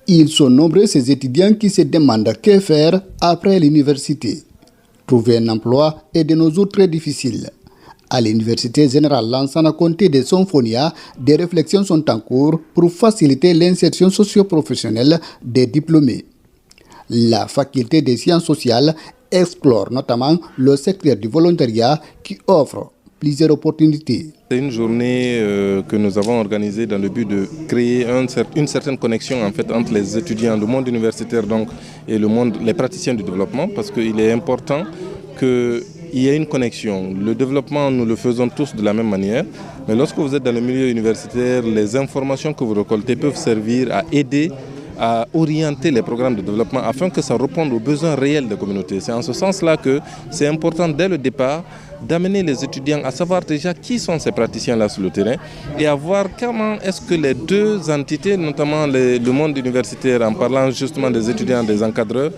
Ils sont nombreux ces étudiants qui se demandent que faire après l'université. Trouver un emploi est de nos jours très difficile. À l'Université générale Lansana Conté de Sonfonia, des réflexions sont en cours pour faciliter l'insertion socio-professionnelle des diplômés. La faculté des sciences sociales explore notamment le secteur du volontariat qui offre plusieurs opportunités. C'est une journée que nous avons organisée dans le but de créer une certaine connexion en fait, entre les étudiants, le monde universitaire donc, et les praticiens du développement, parce qu'il est important qu'il y ait une connexion. Le développement, nous le faisons tous de la même manière, mais lorsque vous êtes dans le milieu universitaire, les informations que vous récoltez peuvent servir à aider à orienter les programmes de développement afin que ça réponde aux besoins réels des communautés. C'est en ce sens-là que c'est important dès le départ d'amener les étudiants à savoir déjà qui sont ces praticiens-là sur le terrain et à voir comment est-ce que les deux entités, notamment le monde universitaire, en parlant justement des étudiants, des encadreurs,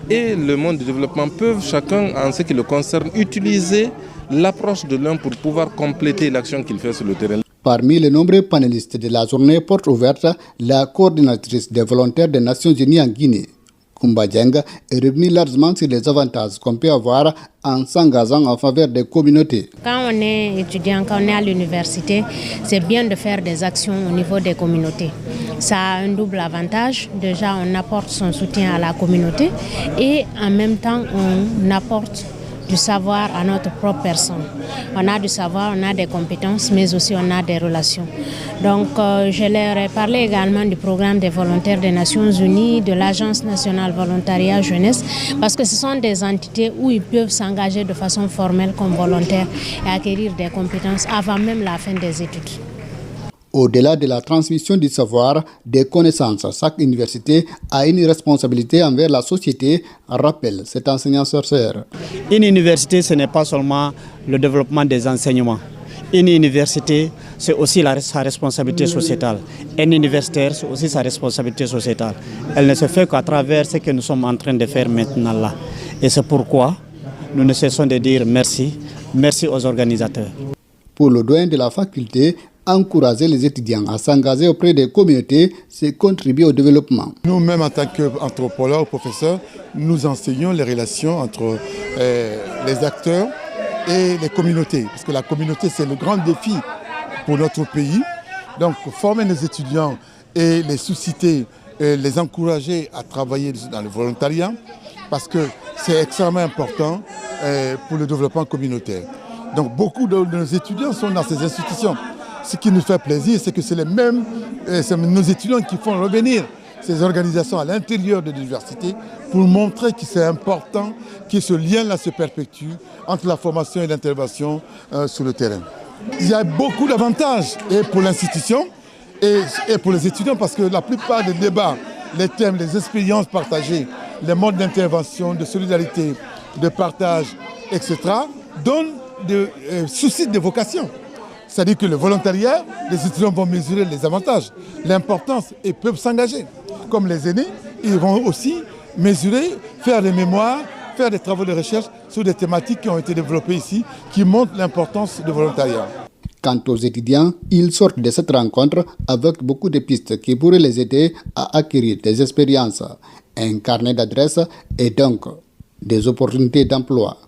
et le monde du développement peuvent chacun, en ce qui le concerne, utiliser l'approche de l'un pour pouvoir compléter l'action qu'il fait sur le terrain. Parmi les nombreux panélistes de la journée porte ouverte, la coordinatrice des volontaires des Nations Unies en Guinée, Koumba Dieng, est revenue largement sur les avantages qu'on peut avoir en s'engageant en faveur des communautés. Quand on est étudiant, quand on est à l'université, c'est bien de faire des actions au niveau des communautés. Ça a un double avantage. Déjà, on apporte son soutien à la communauté et en même temps, on apporte du savoir à notre propre personne. On a du savoir, on a des compétences, mais aussi on a des relations. Donc, je leur ai parlé également du programme des volontaires des Nations Unies, de l'Agence nationale volontariat jeunesse, parce que ce sont des entités où ils peuvent s'engager de façon formelle comme volontaires et acquérir des compétences avant même la fin des études. Au-delà de la transmission du savoir, des connaissances, chaque université a une responsabilité envers la société, rappelle cet enseignant-chercheur. Une université, ce n'est pas seulement le développement des enseignements. Une université, c'est aussi sa responsabilité sociétale. Un universitaire, c'est aussi sa responsabilité sociétale. Elle ne se fait qu'à travers ce que nous sommes en train de faire maintenant là. Et c'est pourquoi nous ne cessons de dire merci, merci aux organisateurs. Pour le doyen de la faculté, encourager les étudiants à s'engager auprès des communautés, c'est contribuer au développement. Nous-mêmes, en tant qu'anthropologues, professeurs, nous enseignons les relations entre les acteurs et les communautés. Parce que la communauté, c'est le grand défi pour notre pays. Donc, former nos étudiants et les susciter, les encourager à travailler dans le volontariat, parce que c'est extrêmement important pour le développement communautaire. Donc, beaucoup de nos étudiants sont dans ces institutions. Ce qui nous fait plaisir, c'est que c'est nos étudiants qui font revenir ces organisations à l'intérieur de l'université pour montrer que c'est important que ce lien-là se perpétue entre la formation et l'intervention sur le terrain. Il y a beaucoup d'avantages pour l'institution et pour les étudiants parce que la plupart des débats, les thèmes, les expériences partagées, les modes d'intervention, de solidarité, de partage, etc., suscitent des vocations. C'est-à-dire que le volontariat, les étudiants vont mesurer les avantages, l'importance et peuvent s'engager. Comme les aînés, ils vont aussi mesurer, faire des mémoires, faire des travaux de recherche sur des thématiques qui ont été développées ici, qui montrent l'importance du volontariat. Quant aux étudiants, ils sortent de cette rencontre avec beaucoup de pistes qui pourraient les aider à acquérir des expériences, un carnet d'adresses et donc des opportunités d'emploi.